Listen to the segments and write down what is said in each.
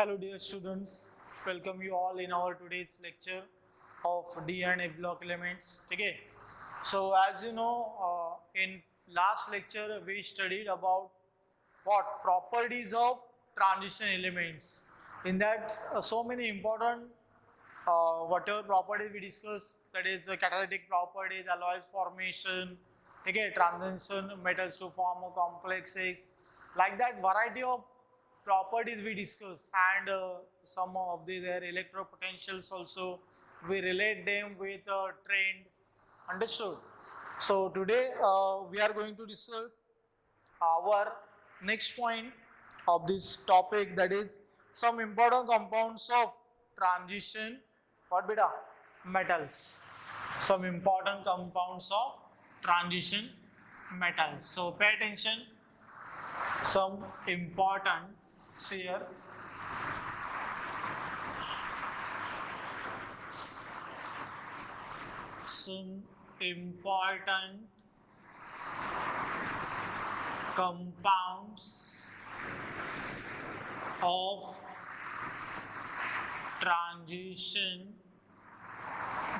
Hello dear students, welcome you all in our today's lecture of D and F block elements. Okay. So as you know, in last lecture we studied about what properties of transition elements. In that so many important whatever properties we discussed, that is catalytic properties, alloys formation, okay, transition metals to form complexes, like that variety of properties we discuss, and some of their electropotentials also we relate them with trend. Understood? So today we are going to discuss our next point of this topic, that is some important compounds of transition what beta metals. Some important compounds of transition metals. So pay attention. Some important here. Some important compounds of transition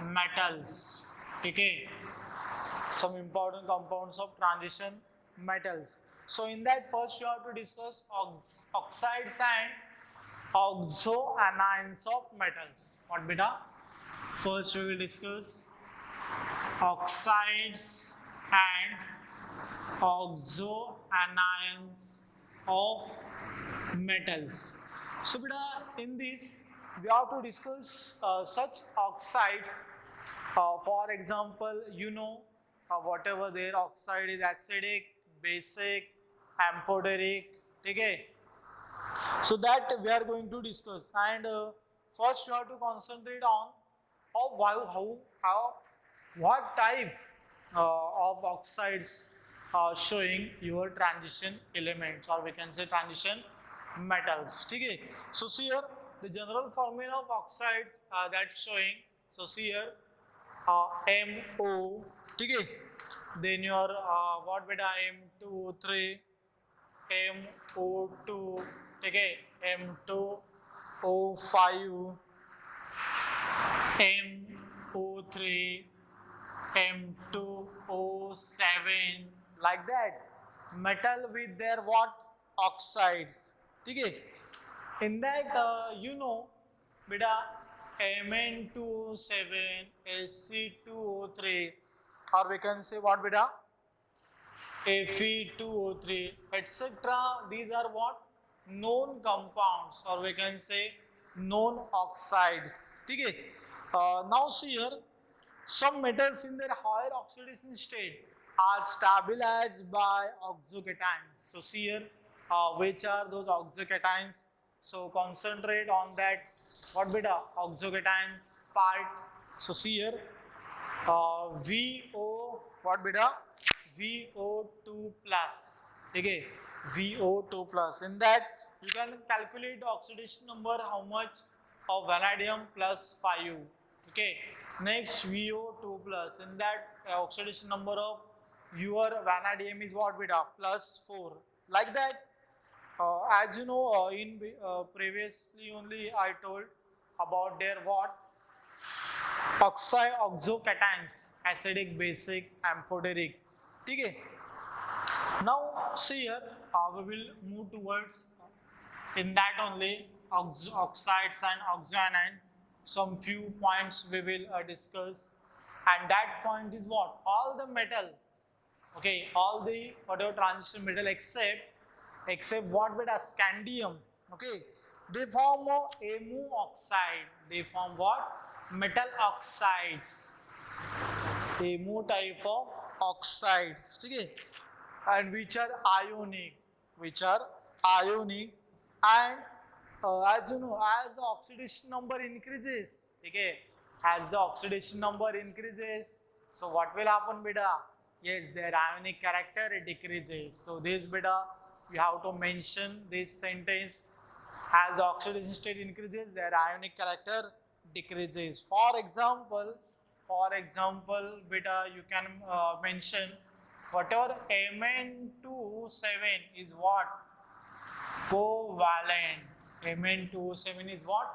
metals. Okay, some important compounds of transition metals. So in that, first you have to discuss oxides and oxoanions of metals. What beta? First we will discuss oxides and oxoanions of metals. So beta, in this we have to discuss such oxides. For example, whatever their oxide is acidic, basic, amphoteric. Okay, so that we are going to discuss, and first you have to concentrate on how what type of oxides showing your transition elements, or we can say transition metals. Okay, so see here the general formula of oxides that showing. So see here MO. Okay, then your what beta M2O3, MO2, okay, M2O5, MO3, M2O7, like that. Metal with their what? Oxides. Okay. In that, beta Mn2O7, Sc2O3, or we can say what beta? Fe2O3, etc. These are what? Known compounds, or we can say known oxides. Okay. Now see here, some metals in their higher oxidation state are stabilized by oxocations. So see here, which are those oxocations? So concentrate on that. What beta? Oxocations part. So see here, VO, what beta? VO2 plus. Okay, VO2 plus. In that, you can calculate the oxidation number, how much of vanadium plus 5. Okay, next VO2 plus. In that, oxidation number of your vanadium is what beta? Plus 4. Like that. As you know, in previously only I told about their what? Oxocations, acidic, basic, amphoteric. Okay. Now see here, we will move towards in that only oxides and oxoanion. Some few points we will discuss, and that point is what? All the metals. Okay, all the whatever transition metal except what beta? Scandium. Okay, they form ammo oxide. They form what? Metal oxides. Ammo type of oxides. Okay, and which are ionic. And as you know, as the oxidation number increases, okay, as the oxidation number increases, so what will happen beta? Yes, their ionic character decreases. So this beta, you have to mention this sentence: as the oxidation state increases, their ionic character decreases. For example, beta, you can mention whatever Mn27 is what? Covalent. Mn2O7 is what?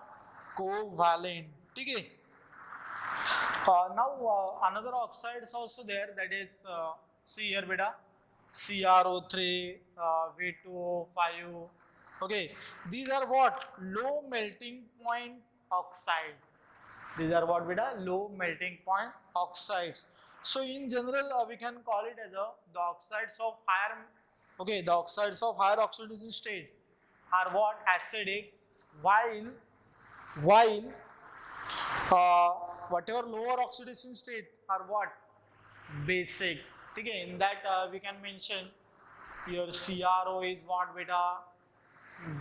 Covalent. ठीक है. Now another oxide is also there, that is see here beta, CrO3, V2O5. Okay, these are what? Low melting point oxide. These are what beta? Low melting point oxides. So in general we can call it as the oxides of higher, okay, the oxides of higher oxidation states are what? Acidic, while uh, whatever lower oxidation state are what? Basic. Okay, in that we can mention your CRO is what beta?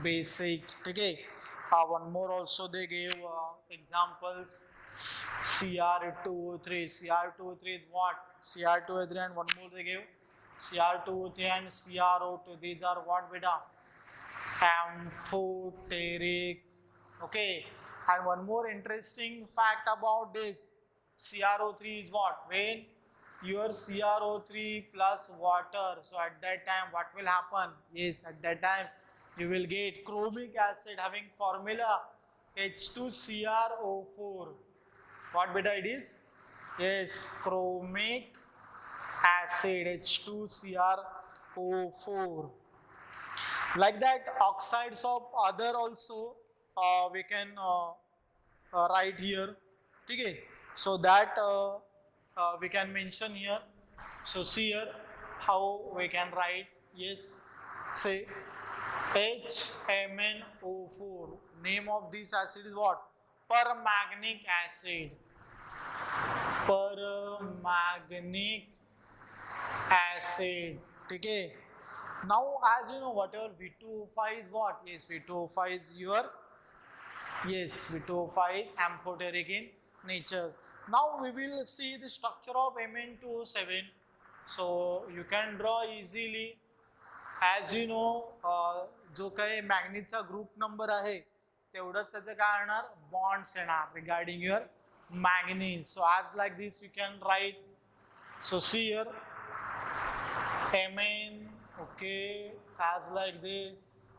Basic. Okay, one more also they gave examples. Cr2O3. Cr2O3 is what? Cr2O3, and one more they gave Cr2O3 and CrO2. These are what beta? Amphoteric. Okay, and one more interesting fact about this CrO3 is what? When your CrO3 plus water, so at that time what will happen? Yes, at that time you will get chromic acid having formula H2CrO4. What beta it is? Yes, chromic acid H2CrO4. Like that, oxides of other also we can write here. Okay, so that we can mention here. So see here how we can write. Yes, say HMnO4. Name of this acid is what? Permanganic acid. Permanganic acid. Okay. Now, as you know, whatever V2O5 is what? Yes, V2O5 is your, yes, V2O5 amphoteric in nature. Now we will see the structure of Mn2O7. So you can draw easily. As you know, जो काही मॅग्नीजचा group number आहे तेवढंच त्याचं काय होणार? Bonds येणार regarding your manganese. So as like this you can write. So see here Mn. Okay, as like this.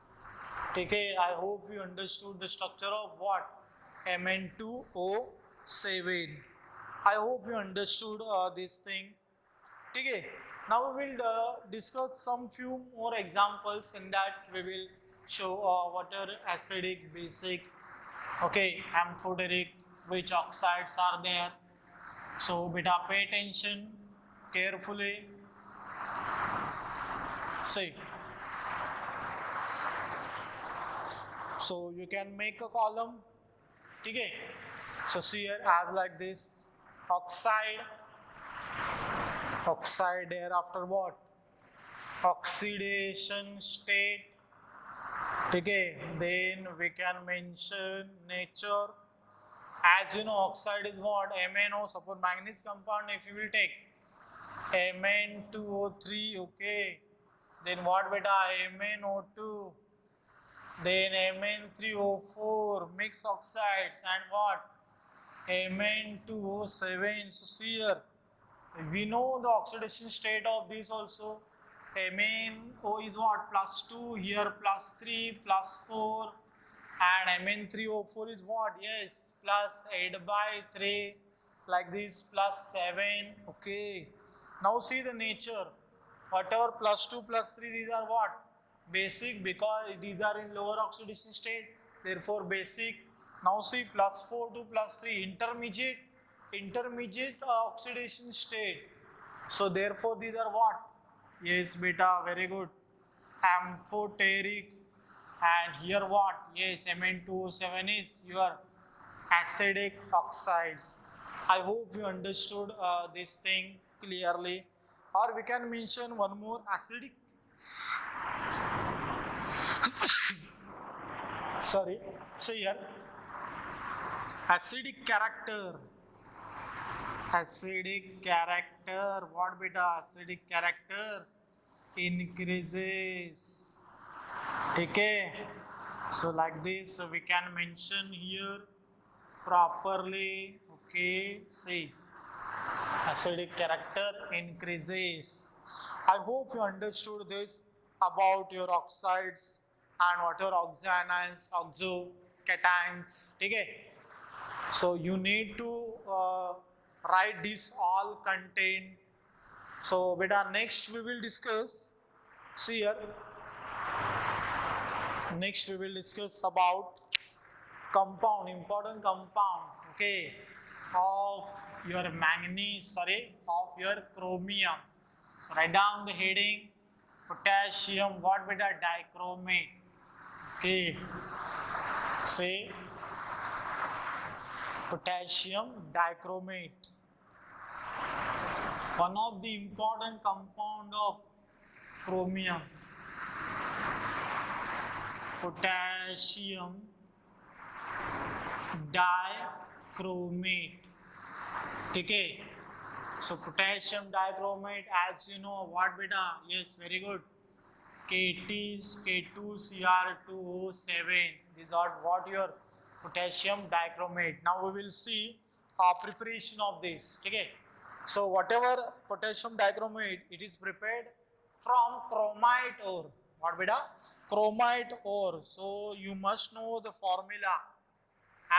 Okay, I hope you understood the structure of what? Mn2O7. I hope you understood this thing. Okay, now we will discuss some few more examples. In that we will show what are acidic, basic, okay, amphoteric, which oxides are there. So beta, pay attention carefully. See, so you can make a column. Okay, so see here as like this, oxide thereafter what? Oxidation state. Okay, then we can mention nature. As you know, oxide is what? MnO. Suppose manganese compound, if you will take Mn2O3, okay, then what beta? MnO2, then Mn3O4, mixed oxides, and what? Mn2O7. So see here, we know the oxidation state of this also. MnO is what? +2, here +3, +4, and Mn3O4 is what? Yes, +8/3, like this, +7. Okay, now see the nature. Whatever +2, +3, these are what? Basic, because these are in lower oxidation state, therefore basic. Now see +4 to +3, intermediate oxidation state. So therefore these are what? Yes, beta, very good. Amphoteric. And here what? Yes, Mn2O7 is your acidic oxides. I hope you understood this thing clearly. Or we can mention one more, acidic. Sorry, see here. Acidic character. What beta? Acidic character increases. Okay, so like this we can mention here properly. Okay, see, acidic character increases. I hope you understood this about your oxides and whatever oxoanions, oxocations. Okay. So you need to write this all content. So beta, next we will discuss. See here. Next we will discuss about compound, important compound, okay, of your manganese, of your chromium. So write down the heading, potassium, what beta, dichromate, okay, say potassium dichromate, one of the important compound of chromium, potassium dichromate. Okay, so potassium dichromate, as you know, what beta? Yes, very good. K2Cr2O7. These are what your potassium dichromate. Now we will see preparation of this. Okay, so whatever potassium dichromate, it is prepared from chromite ore. What beta? Chromite ore. So you must know the formula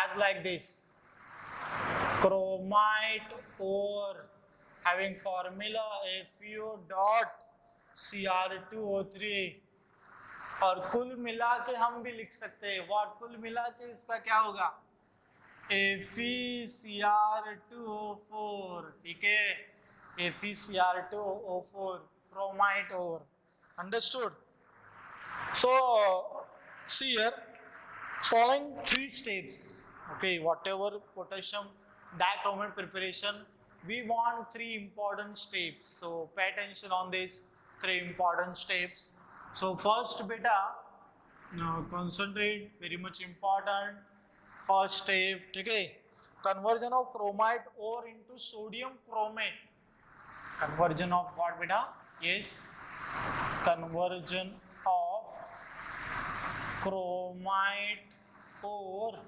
as like this. Chromite ore having formula FeO.Cr2O3, और कुल मिला के हम भी लिख सकते हैं what, कुल मिला के इसका क्या होगा FeCr2O4. ठीक है, FeCr2O4 chromite ore. Understood? So see here, following 3 steps. Okay, whatever potassium dichromate preparation, we want 3 important steps. So pay attention on these 3 important steps. So first beta, concentrate, very much important. First step, okay, conversion of chromite ore into sodium chromate. Conversion of what beta? Yes, conversion of chromite ore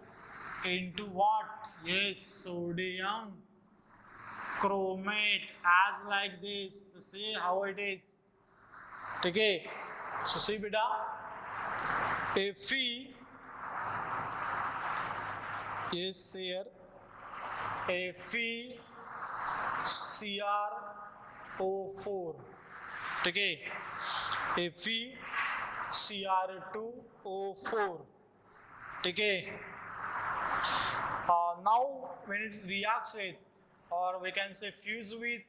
into what? Yes, sodium chromate, as like this. So see how it is. Okay, so see beta, Fe, yes here, FeCr4. Okay, FeCr2O4. Okay. Now when it reacts with, or we can say fuse with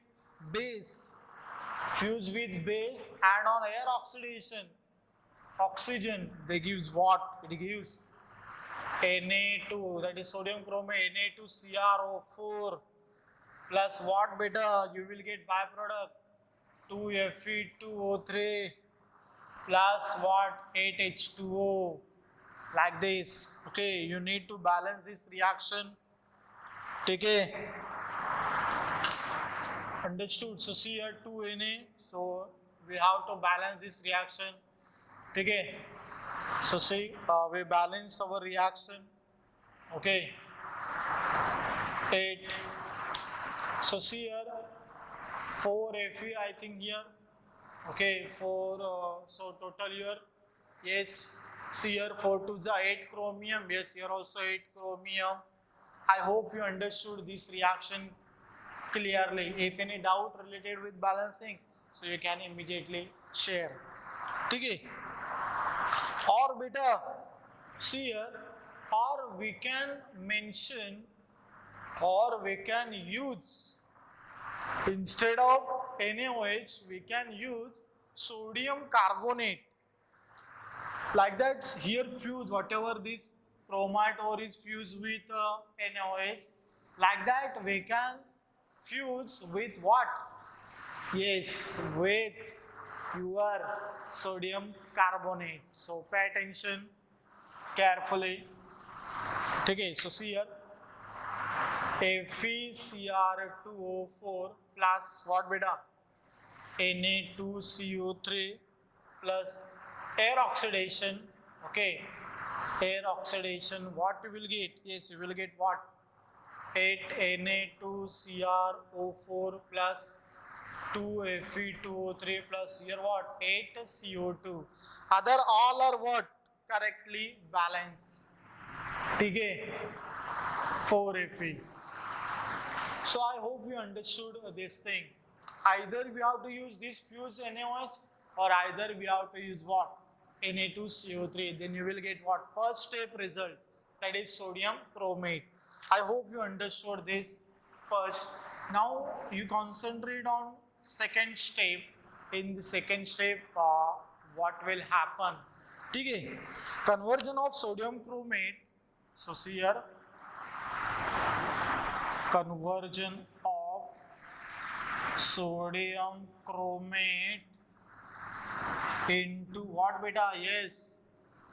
base, and on air oxidation, oxygen, they gives what? It gives Na2, that is sodium chromate, Na2Cr4 plus what beta? You will get byproduct 2Fe2O3 plus what? 8H2O, like this. Okay, you need to balance this reaction. Okay, understood? So see here 2Na, so we have to balance this reaction. Okay, so see, we balanced our reaction. Okay, 8. So see here 4 Fe, I think here. Okay, 4, so total here, yes, see here 4 to the 8 chromium, yes, here also 8 chromium. I hope you understood this reaction clearly. If any doubt related with balancing, so you can immediately share. Okay, or beta, see here, or we can mention, or we can use, instead of NaOH, we can use sodium carbonate. Like that, here fuse, whatever this chromite ore is fused with NaOH, like that we can fuse with what? Yes, with your sodium carbonate. So pay attention carefully. Okay, so see here, FeCr2O4 plus what beta? Na2CO3 plus air oxidation. Okay, air oxidation, what you will get? Yes, you will get what? 8Na2Cr04 plus 2Fe2O3 plus here what? 8CO2. Other all are what? correctly balanced. ठीक है, 4Fe. So I hope you understood this thing. Either we have to use this fused NaOH or either we have to use what? Na2CO3. Then you will get what? First step result, that is sodium chromate. I hope you understood this first. Now you concentrate on second step. In the second step, what will happen? ठीक है, conversion of sodium chromate. So see here, conversion of sodium chromate into what beta? Yes,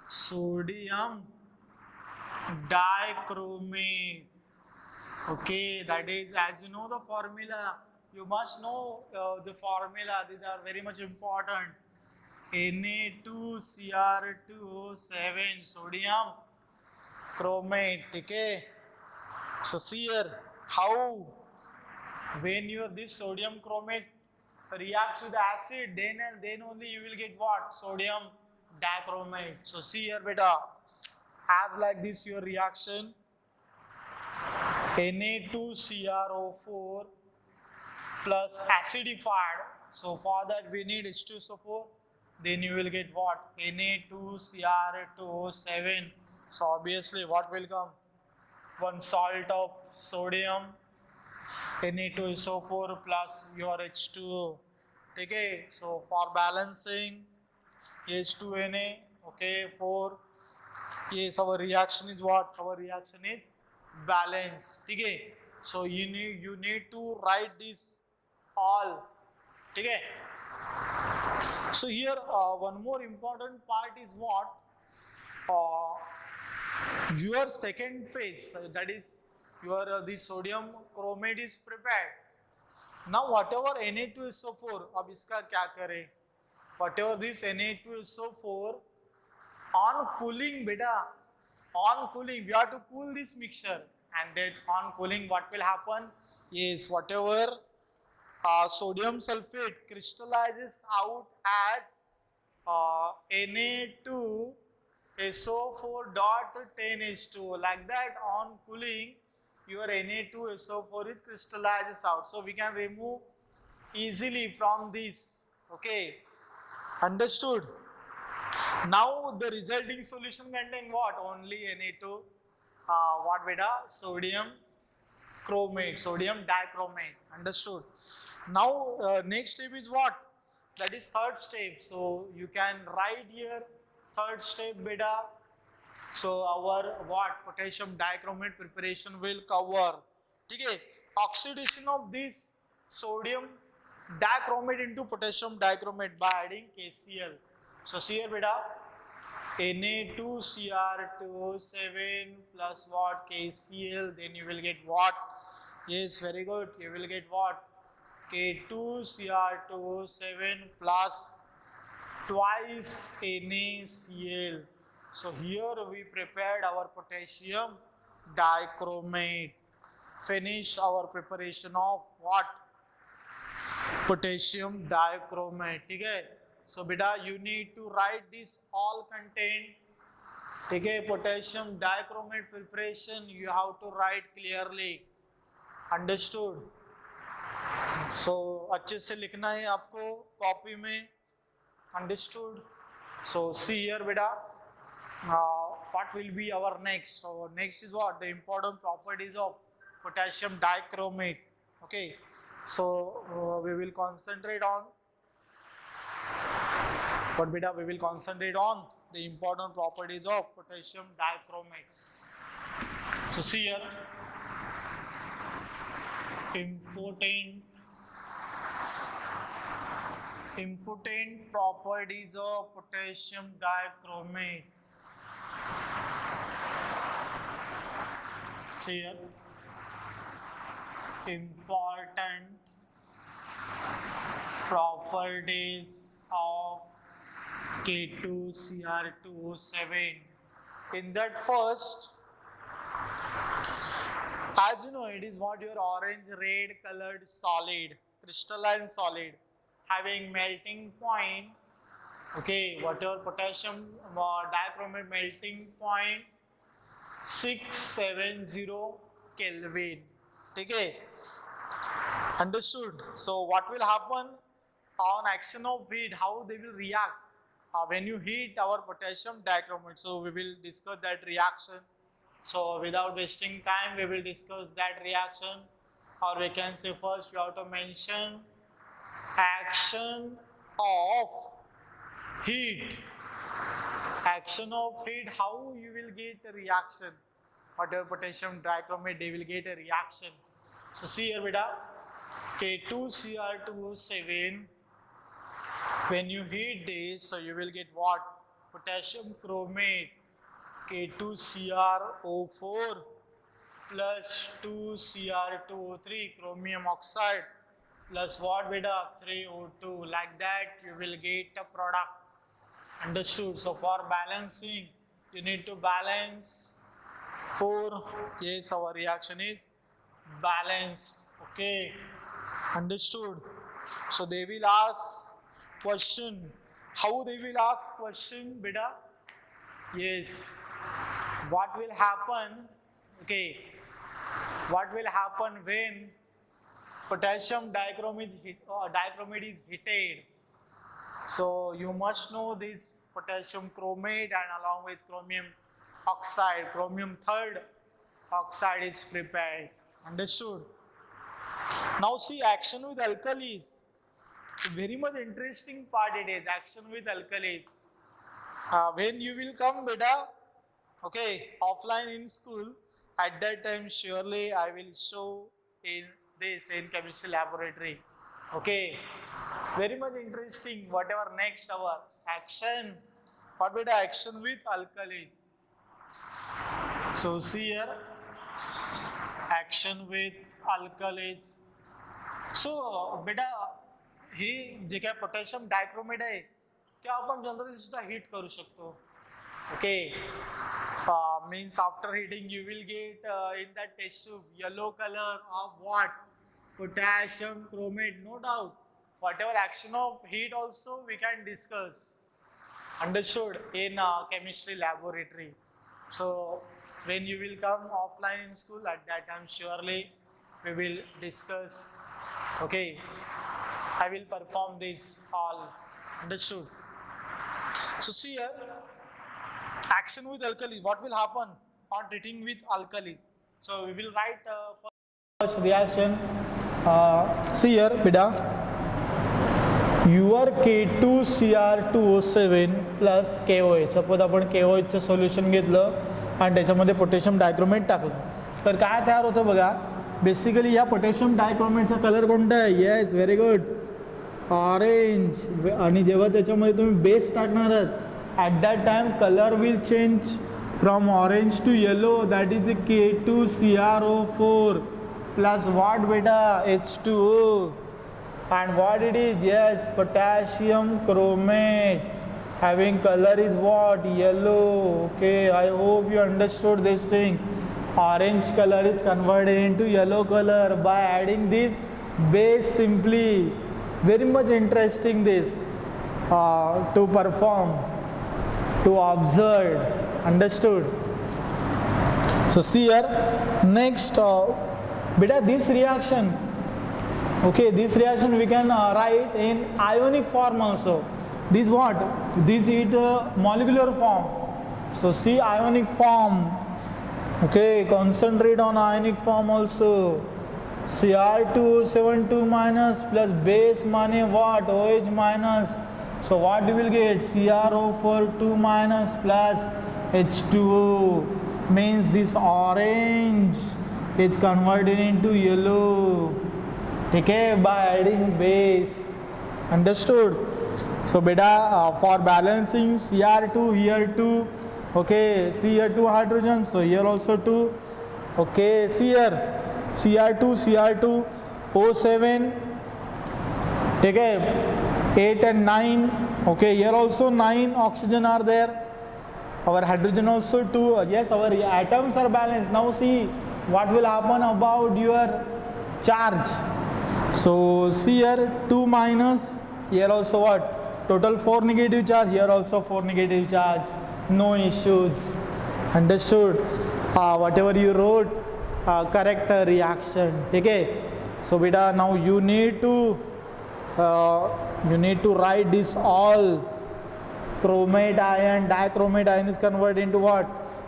sodium dichromate. Okay, that is, as you know the formula, you must know the formula. These are very much important. Na2Cr2O7 sodium chromate. Okay, so see here how when this sodium chromate reacts with the acid, then only you will get what? Sodium dichromate. So see here beta, as like this your reaction, Na2CrO4 plus acidified. So for that we need H2SO4. Then you will get what? Na2Cr2O7. So obviously what will come? One salt of sodium, Na2SO4 plus your H2O. Okay, so for balancing H2Na, okay, 4. Yes, our reaction is what? Our reaction is balance. Okay, so you need to write this all. Okay, so here one more important part is what? Your second phase, that is your this sodium chromate is prepared. Now whatever Na2SO4, अब इसका क्या करें? Whatever this Na2SO4, on cooling beta, on cooling we have to cool this mixture, and that on cooling what will happen is whatever sodium sulfate crystallizes out as Na2SO4 dot 10H2O. Like that, on cooling your Na2SO4 is crystallizes out, so we can remove easily from this. Okay, understood? Now the resulting solution contain what? Only Na2 what beta? Sodium chromate, sodium dichromate. Understood? Now next step is what? That is third step. So you can write here third step beta. So our what? Potassium dichromate preparation will cover. Okay, oxidation of this sodium dichromate into potassium dichromate by adding KCl. So see here beta, Na2Cr2O7 plus what? KCl. Then you will get what? Yes, very good. You will get what? K2Cr2O7 plus twice NaCl. So here we prepared our potassium dichromate. Finish our preparation of what? Potassium dichromate. Okay? So beta, you need to write this all content. Okay? Potassium dichromate preparation you have to write clearly. Understood? So अच्छे से लिखना है आपको copy में. Understood? So see here beta, what will be our next? So next is what? The important properties of potassium dichromate. Okay, so we will concentrate on what beta? We will concentrate on the important properties of potassium dichromate. So see here, important properties of potassium dichromate. See here, important properties of K2Cr2O7. In that first, as you know, it is what? Your orange red colored solid, crystalline solid, having melting point Okay, whatever potassium dichromate melting point 670 Kelvin. Okay, understood. So what will happen on action of heat? How they will react when you heat our potassium dichromate? So we will discuss that reaction. So without wasting time, we will discuss that reaction. Or we can say first we have to mention action of heat. Action of heat, how you will get a reaction. Whatever potassium dichromate, they will get a reaction. So see here beta, K2Cr2O7, when you heat this, so you will get what? Potassium chromate, K2Cr O4 plus 2Cr2O3, chromium oxide, plus what beta? 3O2. Like that you will get a product. Understood? So for balancing, you need to balance 4. Yes, our reaction is balanced. Okay, understood? So they will ask question. How they will ask question, beta? Yes, what will happen? Okay, what will happen when potassium dichromate is heated? So you must know this potassium chromate and along with chromium oxide, chromium third oxide is prepared. Understood? Now see action with alkalis. Very much interesting part it is, action with alkalis. When you will come beta, okay, offline in school, at that time surely I will show in this in chemistry laboratory. Okay, very much interesting. Whatever next our action, what beta action with alkalis. So see here, action with alkalis. So बेटा ही जे काय potassium dichromate आहे ते आपण generally सुद्धा heat करू शकतो. Okay, means after heating you will get in that test tube yellow color of what? Potassium chromate, no doubt. Whatever action of heat also we can discuss. Understood? In chemistry laboratory. So when you will come offline in school, at that time surely we will discuss. Okay, I will perform this all. Understood? So see here, action with alkali. What will happen on treating with alkali? So we will write first reaction. See here, beta. Your K2Cr2O7 plus KOH. Suppose आपण KOH solution घेतलं आणि त्याच्यामध्ये potassium dichromate टाकलं तर काय तयार होतं बघा. बेसिकली या पोटॅशियम डायक्रोमेटचा कलर कोणता आहे? Yes, very good, orange. आणि जेव्हा त्याच्यामध्ये तुम्ही बेस टाकणार आहात at that time colour will change from orange to yellow. That is K2Cr O4 plus what beta? H2O. And what it is? Yes, potassium chromate having color is what? Yellow. Okay, I hope you understood this thing. Orange color is converted into yellow color by adding this base simply. Very much interesting this to perform, to observe. Understood? So see here, next beta, this reaction. Okay, this reaction we can write in ionic form also. This what? This is molecular form. So see ionic form. Okay, concentrate on ionic form also. Cr2O7 2 minus plus base mane what? OH minus. So what you will get? CrO4 2 minus plus H2O. Means this orange is converted into yellow. Okay, by adding base. Understood? So beta, for balancing Cr2 here 2. Okay, see here 2 hydrogens, so here also 2. Okay, see here Cr2 O7. Okay, 8 and 9. Okay, here also 9 oxygen are there. Our hydrogen also 2. Yes, our atoms are balanced. Now see what will happen about your charge. So see here 2 minus, here also what? total 4 negative charge, here also 4 negative charge, no issues. Understood? Whatever you wrote, correct reaction. Okay? So beta, now you need to write this all. Chromate ion, dichromate ion is converted into what?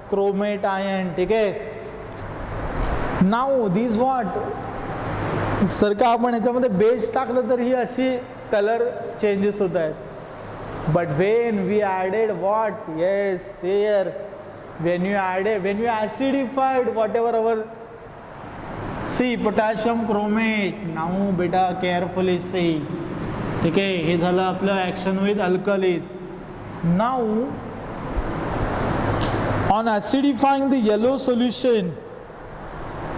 Chromate ion. Okay? Now this what? Sir का आपण याच्यामध्ये base टाकलं तर ही अशी colour changes होत आहेत. But when we added what, yes here when you acidified whatever our, see potassium chromate, now beta carefully see. ठीक आहे, हे झालं आपलं action with alkalis. Now on acidifying the yellow solution,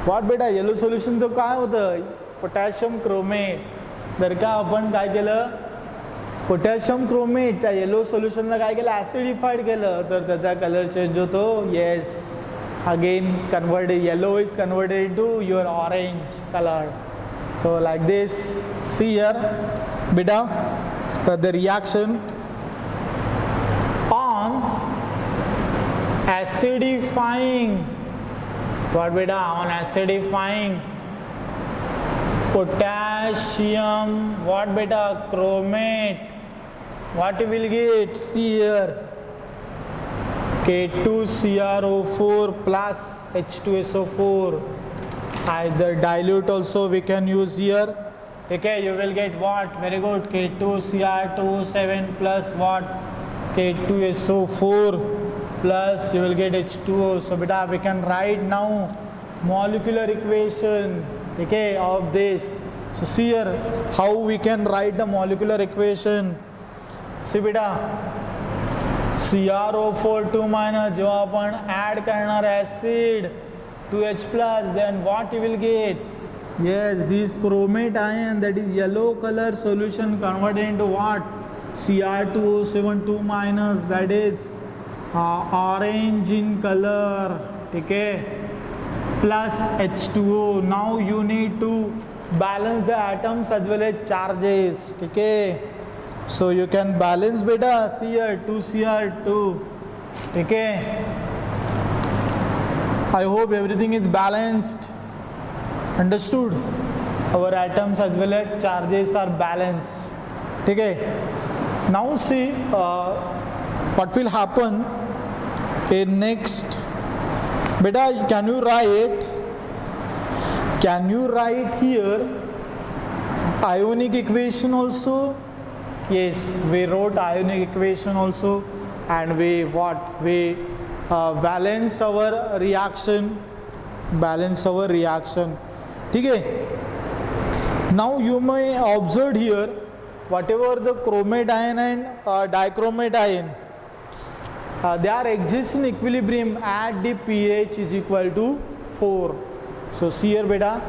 what बेटा yellow सोल्युशनचं काय होतं? Potassium chromate. जर का आपण काय केलं, पोटॅशियम क्रोमेटच्या येलो सोल्युशनला काय केलं, ॲसिडिफाईड केलं, तर त्याचा कलर चेंज होतो. Yes, again converted, yellow is converted into your orange colour. So like this, see here बेटा the reaction on acidifying, what beta, on acidifying potassium, what beta, chromate, what you will get, see here, K2CrO4 plus H2SO4, either dilute also we can use here. Okay, you will get what, very good, K2Cr27 plus what, K2SO4 plus you will get H2O. So beta, we can write now molecular equation, okay, of this. So see here how we can write the molecular equation. See beta, CrO4 2 minus, जेव्हा आपण add करणार acid 2H plus, then what you will get? Yes, this chromate ion, that is yellow color solution, converted into what? Cr2O7 2 minus, that is orange in color. Okay, plus H2O. Now you need to balance the atoms as well as charges. Okay, so you can balance beta, see here 2Cr2. Okay, I hope everything is balanced. Understood? Our atoms as well as charges are balanced. Okay, now see what will happen in next. Beta, can you write here ionic equation also? Yes, we wrote ionic equation also, and we balanced our reaction. ठीक है. Now you may observe here whatever the chromate ion and dichromate ion, they are exist in equilibrium at the pH is equal to 4. So see here beta,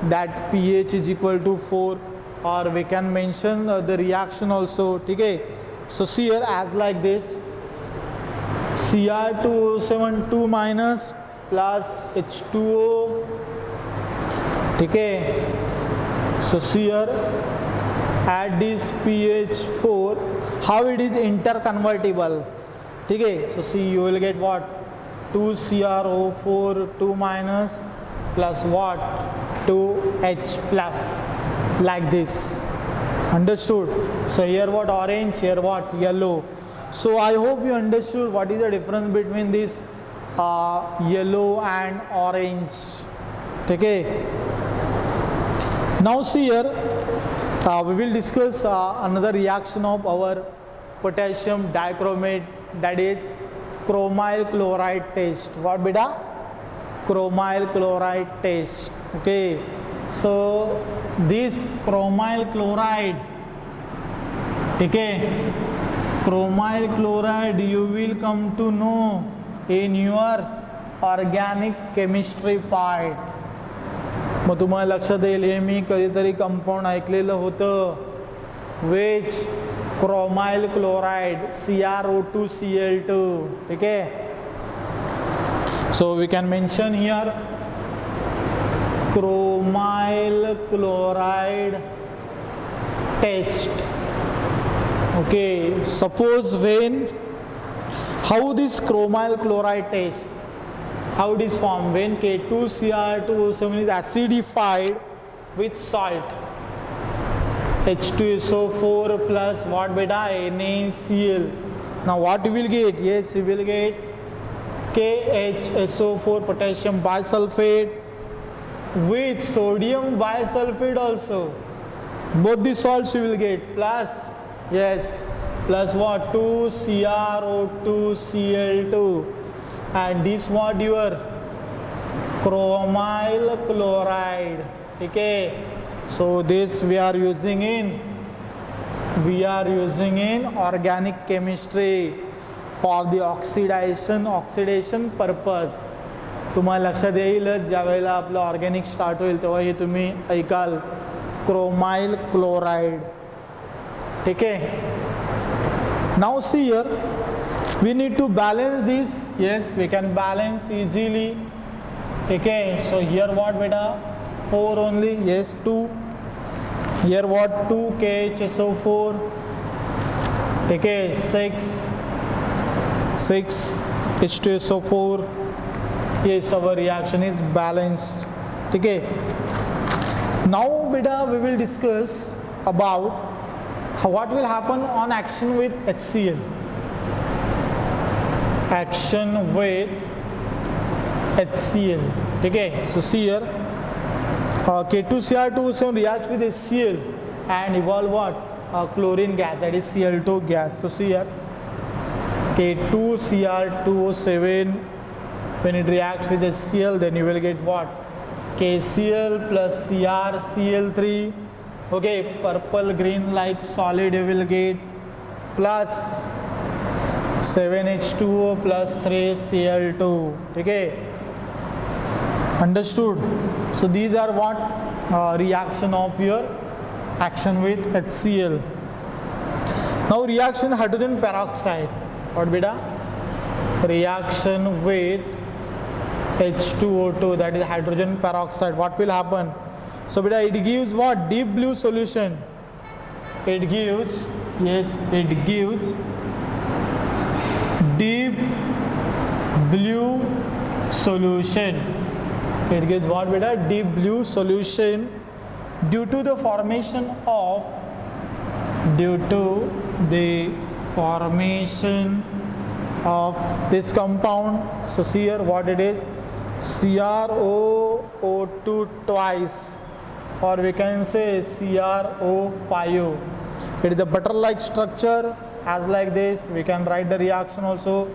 that pH is equal to 4, or we can mention the reaction also. Okay, so see here as like this, Cr2O7 2 minus plus H2O. Okay, so see here at this pH 4, how it is interconvertible. Okay, so see, you will get what, 2CrO4 2 minus plus what, 2H plus, like this. Understood? So here what, orange, here what, yellow. So I hope you understood what is the difference between this yellow and orange. Okay, now see here we will discuss another reaction of our potassium dichromate, that is chromyl chloride test. What beta? Chromyl chloride test. Okay, so this chromyl chloride, okay, chromyl chloride you will come to know in your organic chemistry part. मग तुम्हाला लक्षात येईल, हे मी कधीतरी compound ऐकलेलं होतं, which chromyl chloride, CrO2Cl2. ठीक आहे, so we can mention here chromyl chloride test. Okay, suppose when, how this chromyl chloride test, how it is formed when K2Cr2O7 is acidified with salt, H2SO4 plus what beta, NaCl. Now what you will get? Yes, you will get KHSO4 potassium bisulfate with sodium bisulfate also. Both the salts you will get plus, yes, plus what, 2CrO2Cl2, and this what, your chromyl chloride. Okay, so this we are using in organic chemistry for the oxidation purpose. तुम्हाला लक्षात येईलच ज्या वेळेला आपलं organic start होईल तेव्हा हे तुम्ही ऐकाल chromyl chloride. ठीक आहे. Now see here we need to balance this. Yes, we can balance easily. Okay, so here what beta, 4 only. Yes, 2. Here what, 2 KHSO4. Okay, 6 H2SO4. Yes, our reaction is balanced. Okay, now beta we will discuss about what will happen on action with HCl. Action with HCl. Okay, so see here, K2Cr2O7 reacts with HCl and evolve what, chlorine gas, that is Cl2 gas. So see here, K2Cr2O7, when it reacts with HCl, then you will get what, KCl plus CrCl3. Okay, purple green like solid you will get, plus 7H2O plus 3Cl2. Okay, understood? So these are what, reaction of your action with HCl. Now reaction hydrogen peroxide. What beta? Reaction with H2O2, that is hydrogen peroxide. What will happen? So beta, it gives what, deep blue solution. It gives, yes, it gives deep blue solution. It gives what beta, deep blue solution due to the formation of this compound. So see here what it is, CrO2 twice, or we can say CrO5. It is a butter-like structure, as like this. We can write the reaction also,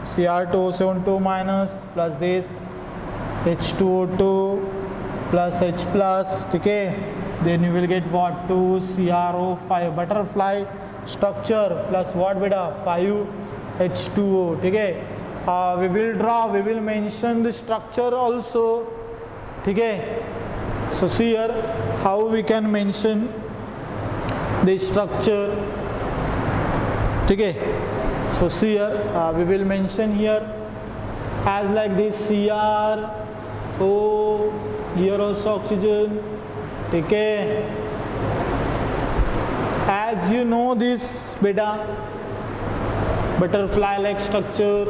Cr2O7 minus plus this H2O2 plus H plus. Okay, then you will get what, 2CrO5, butterfly structure plus what beta, 5H2O. Okay, we will mention the structure also. Okay, so see here how we can mention the structure. Okay, so see here, we will mention here as like this, CrO, here also oxygen. Okay, as you know this beta, butterfly like structure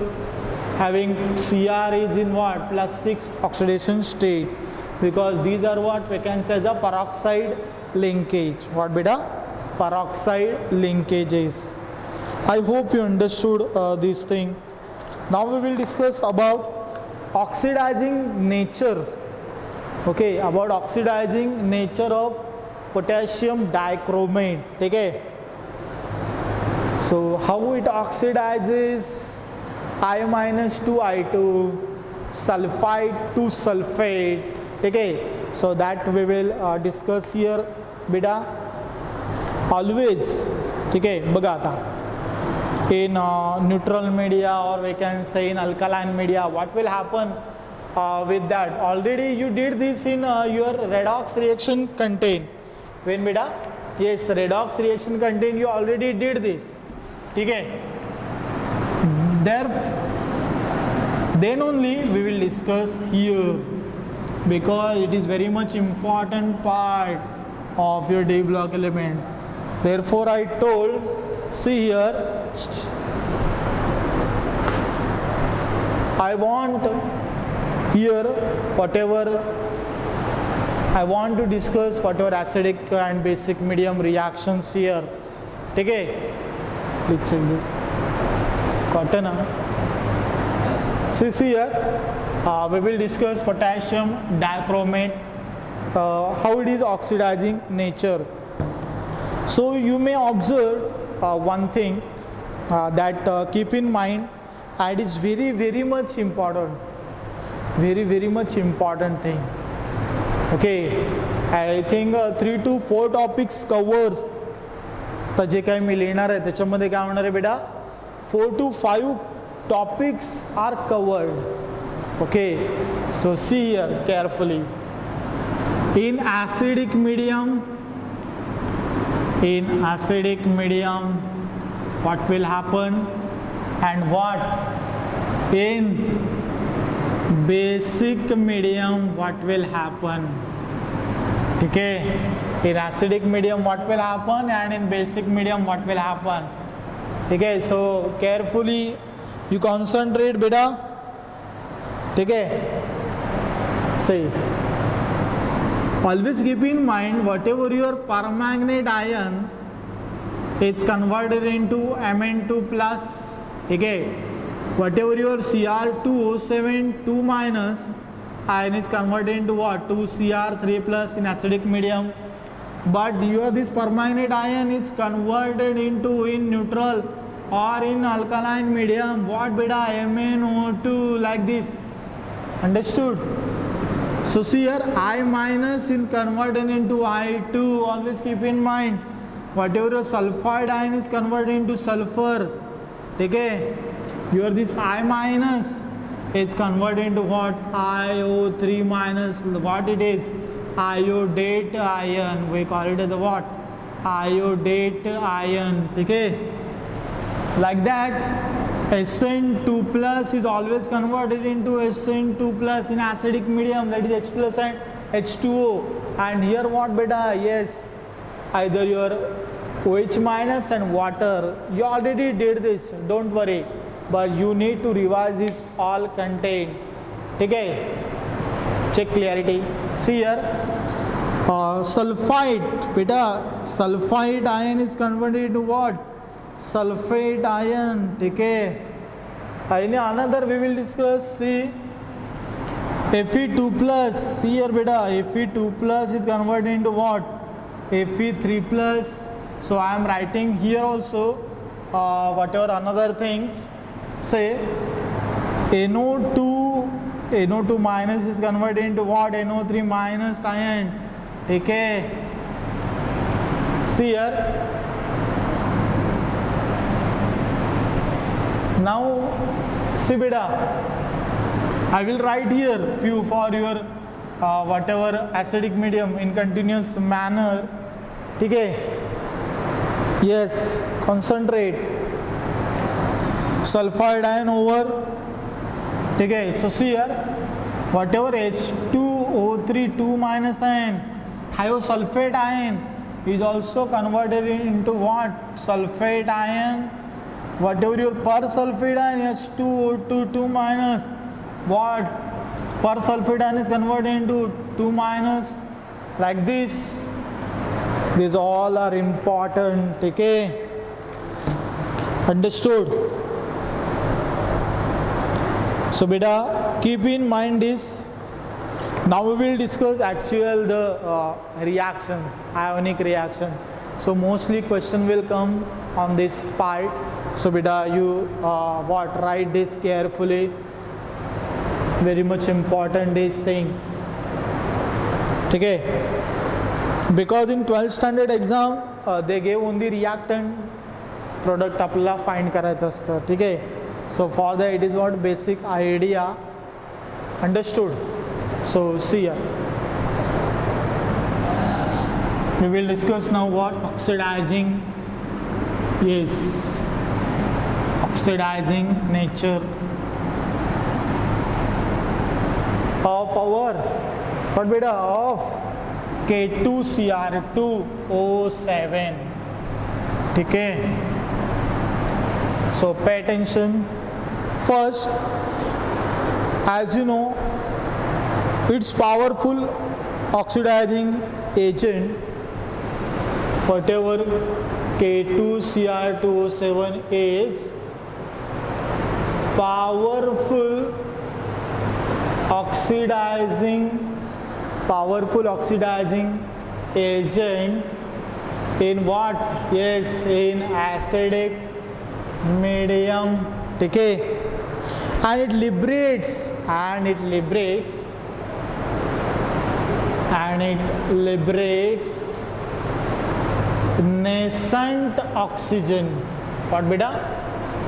having Cr is in what, +6 oxidation state, because these are what we can say as a peroxide linkage. What beta? Peroxide linkages. I hope you understood this thing. Now we will discuss about oxidizing nature. Okay, about oxidizing nature of potassium dichromate. Okay, so how it oxidizes I- to I2, sulfide to sulfate. Okay, so that we will discuss here beta. Always, okay, बघा आता, in neutral media, or we can say in alkaline media, what will happen with that? Already you did this in your redox reaction contain. When beta? Yes, redox reaction contain, you already did this. Okay, then only we will discuss here, because it is very much important part of your D block element. Therefore I told see here, I want here whatever I want to discuss whatever acidic and basic medium reactions here. Okay, please check this. Cotton. See here, we will discuss potassium dichromate, how it is oxidizing nature. So you may observe one thing that keep in mind, and it's very much important, very much important thing. Okay, I think 3 to 4 topics covers. आता जे काही मी लिहिणार आहे त्याच्यामध्ये काय होणार आहे बेटा, 4 to 5 topics are covered. Okay, so see here carefully. In acidic medium, what will happen, and what in basic medium what will happen. Okay, in acidic medium what will happen, and in basic medium what will happen. Okay, so carefully you concentrate beta. Okay, see, always keep in mind whatever your permanganate ion, it's converted into Mn2 plus. Okay, whatever your Cr2O7 2 minus ion is converted into what, 2Cr3 plus in acidic medium. But your this permanganate ion is converted into in neutral or in alkaline medium, what beta, MnO2, like this. Understood? So see here, I minus in converted into I2. Always keep in mind whatever your sulfide ion is converted into sulfur. Okay, your this I minus, it's converted into what, IO3 minus. What it is, iodate ion. We call it as the what, iodate ion. Okay, like that. Sn2 plus is always converted into Sn2 plus in acidic medium, that is H plus and H2O. And here what beta, yes, either your OH minus and water. You already did this, don't worry, but you need to revise this all content. Okay, check clarity. See here, sulfide beta, sulfide ion is converted into what, sulfate ion. Okay, another we will discuss. See, Fe2 plus, see here beta, Fe2 plus is converted into what, Fe3 plus. So I am writing here also whatever another things. Say NO2 minus is converted into what, NO3 minus ion. Okay, see here. Now see beta, I will write here few for your whatever acidic medium in continuous manner. Okay, yes, concentrate. Sulfide ion over. Okay, so see here, whatever H2O3 2 minus ion, thiosulfate ion is also converted into what, sulfate ion. Whatever your persulfate ion, H2O2 2 minus, what, persulfate ion is converted into 2 minus, like this. These all are important. Okay, understood? So beta, keep in mind this. Now we will discuss actual the reactions, ionic reaction. So mostly question will come on this part. So beta, you what, write this carefully. Very much important this thing. Okay, because in 12th standard exam they gave only reactant product आपल्याला find करायचं असतं. ठीक आहे, so for that it is what, basic idea. Understood? So see here, we will discuss now what, oxidizing. Yes, oxidizing nature of our what beta, of K2Cr2O7. ठीक है, So pay attention. First, as you know, it's powerful oxidizing agent, whatever K2Cr2O7 is powerful oxidizing agent in what? Yes, in acidic medium. Okay, and it liberates nascent oxygen. What beta?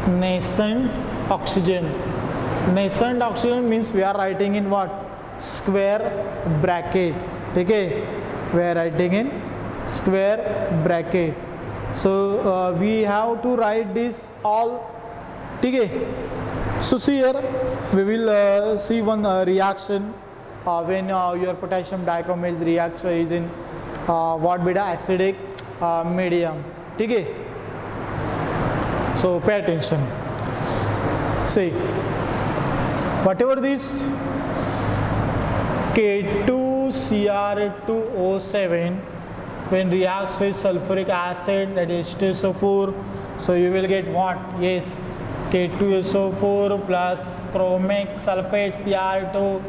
Nascent oxygen. Nascent oxygen means we are writing in what? Square bracket. Okay, we are writing in square bracket. So we have to write this all. Okay, so see here we will see one reaction when your potassium dichromate reaction is in what beta? Acidic medium. Okay, so pay attention. See, whatever this K2Cr2O7 when reacts with sulfuric acid, that is H2SO4, so you will get what? Yes, K2SO4 plus chromic sulfate Cr2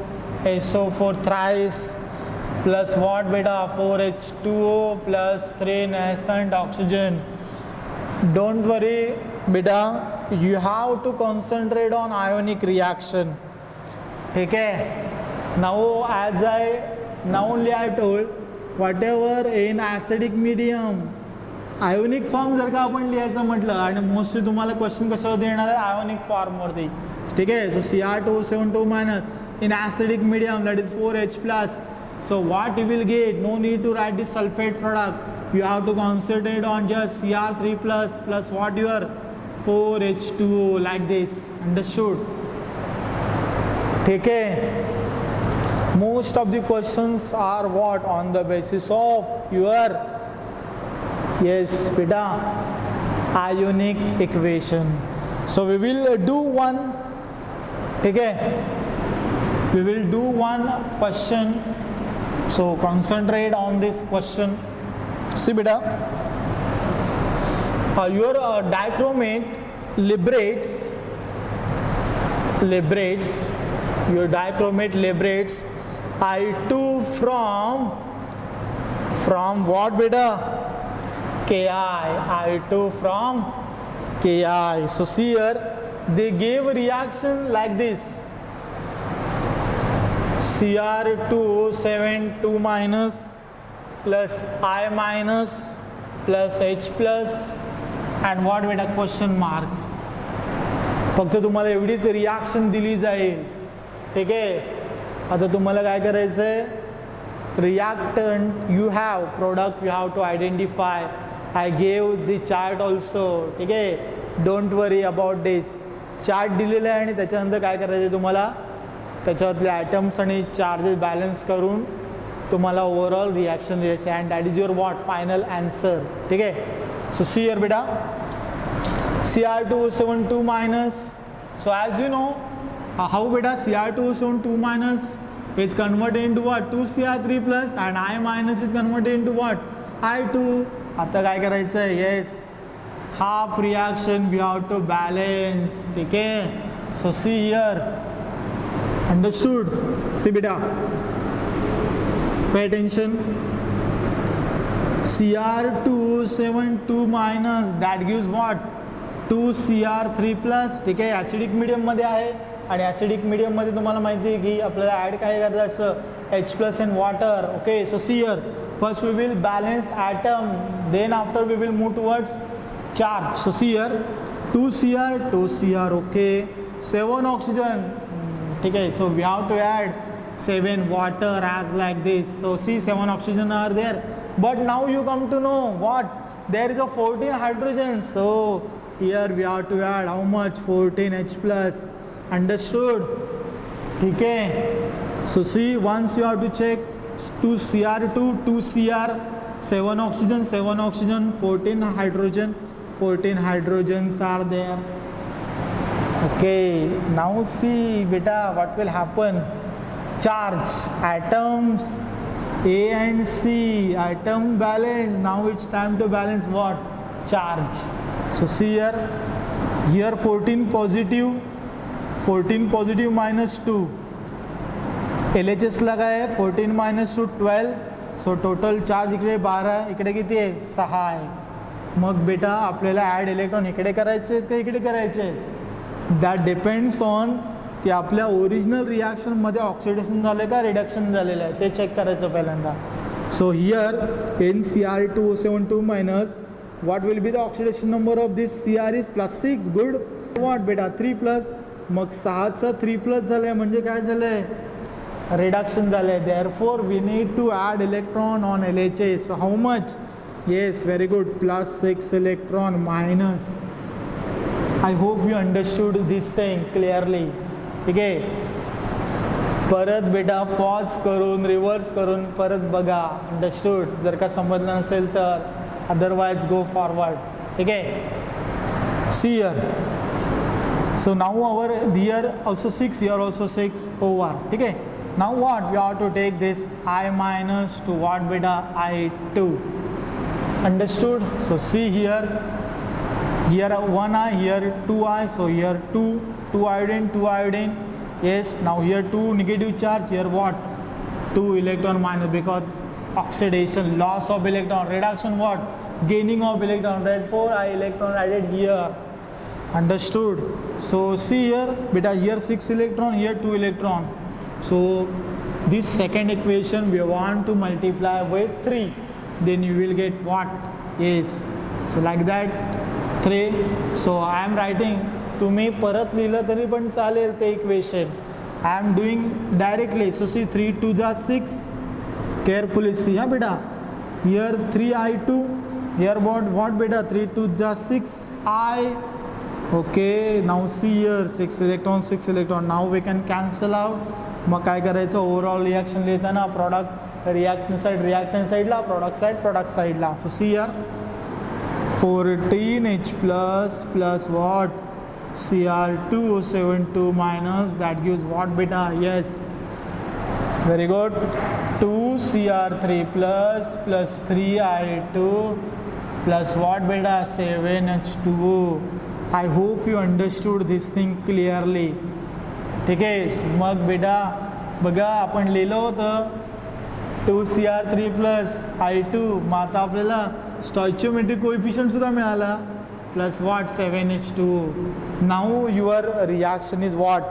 SO4 thrice plus what beta? 4H2O plus 3 nascent oxygen. Don't worry beta, you have to concentrate on ionic reaction. Okay, now as only I told, whatever in acidic medium ionic form जर का आपण लिहायचं म्हटलं आणि mostly तुम्हाला question कशावरती येणार आहे? Ionic फॉर्मवरती. ठीक आहे, सो Cr2O7 minus in acidic medium, that is 4H plus. So what you will get? No need to write this sulfate product. You have to concentrate on just Cr3 plus what your 4H2O like this. Understood? ठीक है. Most of the questions are what? On the basis of your, yes beta, ionic equation. So we will do one. ठीक है, we will do one question. So concentrate on this question. See beta, your dichromate liberates your dichromate liberates I2 from what beta? Ki. I2 from Ki. So see here, they gave a reaction like this. Cr2O7 2 minus plus I minus plus H plus and what beta? Question mark. फक्त तुम्हाला एवढीच reaction दिली जाईल. ठीक आहे, आता तुम्हाला काय करायचं आहे? Reactant you have, product you have to identify. I gave the chart also. ठीक आहे, don't worry about this. Chart दिलेला आहे आणि त्याच्यानंतर काय करायचं आहे तुम्हाला? त्याच्यातले ॲटम्स आणि चार्जेस बॅलन्स करून तुम्हाला ओव्हरऑल रिॲक्शन द्यायचं and that is your what? Final answer. ठीक आहे, सो सी हिअर बेटा, Cr2O7 2 minus. So as you know, how beta? Cr2O7 2 minus is converted into what? 2Cr3 plus and I minus is converted into what? I2. आता काय करायचं आहे? Yes, half reaction we have to balance. ठीक आहे, so see here. Understood? See beta, pay attention. Cr2O7 2 minus, that gives what? 2Cr3 plus. ठीक आहे, acidic मीडियममध्ये आहे आणि ॲसिडिक मीडियममध्ये तुम्हाला माहिती आहे की आपल्याला ॲड काय करायचं? H plus and water. Okay, so see here, first we will balance atom, then after we will move towards charge. So see here, 2Cr. Okay, 7 oxygen. ठीक आहे, so we have to add 7 water as like this. So see, 7 oxygen are there, but now you come to know what? There is a 14 hydrogen. So here we have to add how much? 14H plus. Understood? ठीक है, so see, once you have to check 2Cr2, 2Cr, 7 oxygen, 14 hydrogen, 14 hydrogens are there. Okay, now see beta what will happen. Charge, atoms A and C, atom balance. Now it's time to balance what? Charge. So see here 14 positive minus 2. LHS लगा है 14 minus 2 12. So total charge इकडे 12, इकडे किती आहे 6 आहे. मग बेटा आपल्याला add electron इकडे करायचे आहेत का इकडे करायचे आहेत? दॅट डिपेंड्स ऑन की आपल्या ओरिजिनल रिॲक्शनमध्ये ऑक्सिडेशन झालं का रिडक्शन झालेलं आहे ते चेक करायचं पहिल्यांदा. So here NCr2O72 minus what will be the oxidation number of this Cr is +6. good. what बेटा 3+. मग 6चं 3+ झालंय म्हणजे काय झालंय? रिडक्शन झालंय. therefore we need to add electron on LHS. so how much? yes, very good, +6 electron minus. I hope you understood this thing clearly. ठीक आहे. परत बेटा पॉज करून रिव्हर्स करून परत बघा. अंडरस्टूड? जर का समजलं नसेल तर otherwise go forward. ठीक आहे. see here. so now our here also 6, here also 6 over. ठीक आहे. now what? we have to take this I minus to what beta? I2. understood? so see here 1I, here 2I, so here 2 iodine. yes, now here 2 negative charge, here what? 2 electron minus, because oxidation, loss of electron, reduction what? Gaining of electron. therefore I electron added here. understood? so see here beta, here 6 electron, here 2 electron. so this second equation we want to multiply with 3, then you will get what? yes, so like that 3. so I am writing, तुम्ही परत लिहिलं तरी पण चालेल ते equation. I am doing directly. so see 3 2 6, carefully see हा बेटा. here 3I2, here what beta? 3 2 6 I. okay, now see here 6 electron. now we can cancel out. मग काय करायचं? ओव्हरऑल रिॲक्शन लिहिताना प्रॉडक्ट रिॲक्टंट साईडला, प्रॉडक्ट साईडला. So see here 14H plus what? Cr2O72 minus, that gives what beta? yes, very good, 2Cr3 plus 3I2 plus what beta? 7H2O. I hope you understood this thing clearly. ठीक आहे. मग बेटा बघा आपण लिहिलं होतं 2Cr3 plus I2. मग आता आपल्याला स्टॉइचियोमेट्रिक coefficient सुद्धा मिळाला plus what 7H2O. Now your reaction is what?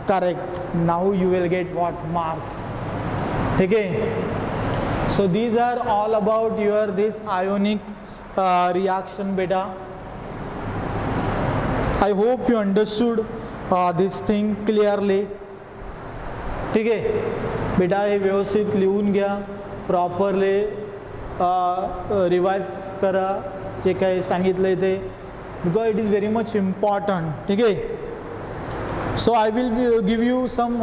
Correct. Now you will get what? Marks. ठीक आहे. So these are all about your this ionic reaction बेटा. I hope you understood this thing clearly. ठीक आहे बेटा, हे व्यवस्थित लिहून घ्या, properly revise करा जे काही सांगितलं ते, because it is very much important. ठीक आहे. So I will give you some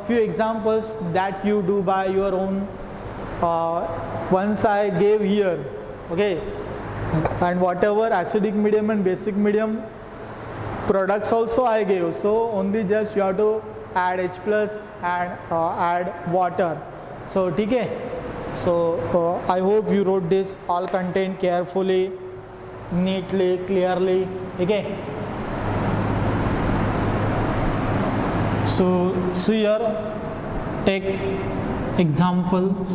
few examples that you do by your own. Once I gave here, okay, and whatever acidic medium and basic medium products also I gave. So only just you have to add H plus and add water. So ठीक है. So I hope you wrote this all content carefully, neatly, clearly. ठीक है. So see here, take examples,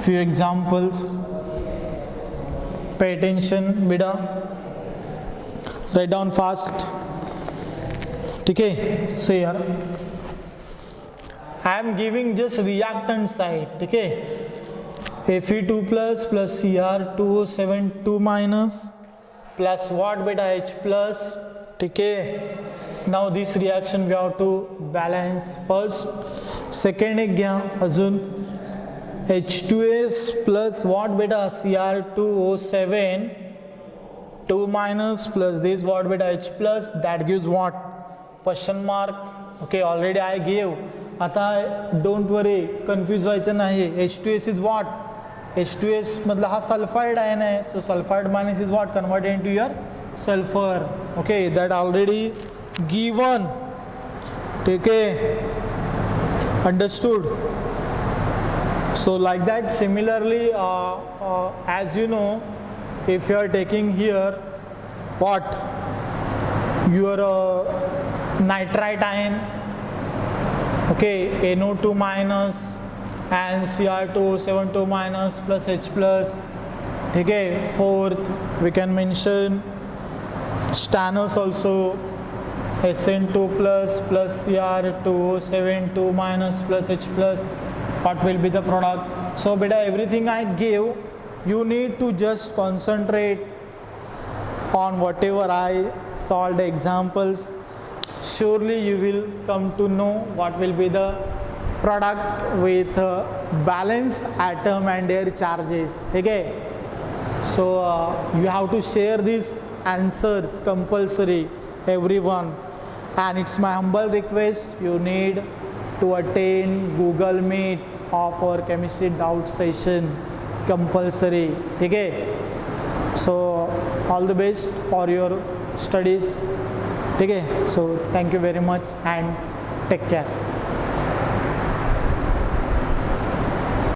few examples, pay attention beta, write down fast. ठीक है. See here, I am giving just reactant side. ठीक है. Fe2 plus Cr2O72 minus plus what beta? H plus. ठीक है. Now this reaction we have to balance first. Second एक घ्या अजून H2S plus what beta? Cr2O7 2 minus plus this what beta? H plus, that gives what? Question mark. Okay, already I gave. आता don't worry, confuse व्हायचं नाही. H2S is what? H2S मधला हा sulphide ion आहे. So sulfide minus is what? Converted into your sulfur. Okay, that already given. ठीक है, understood? So like that, similarly, as you know, if you are taking here what your nitrite ion, okay, NO2 minus and Cr2O72 minus plus H plus. ठीक है, fourth we can mention stannous also, SN2 plus Cr2O72 minus plus H plus. What will be the product? So beta, everything I give, you need to just concentrate on whatever I solved examples. Surely you will come to know what will be the product with balanced atom and their charges. Okay, so you have to share these answers compulsory, everyone, and it's my humble request, you need to attend Google Meet of our chemistry doubt session compulsory. Okay, so all the best for your studies. Okay, so thank you very much and take care.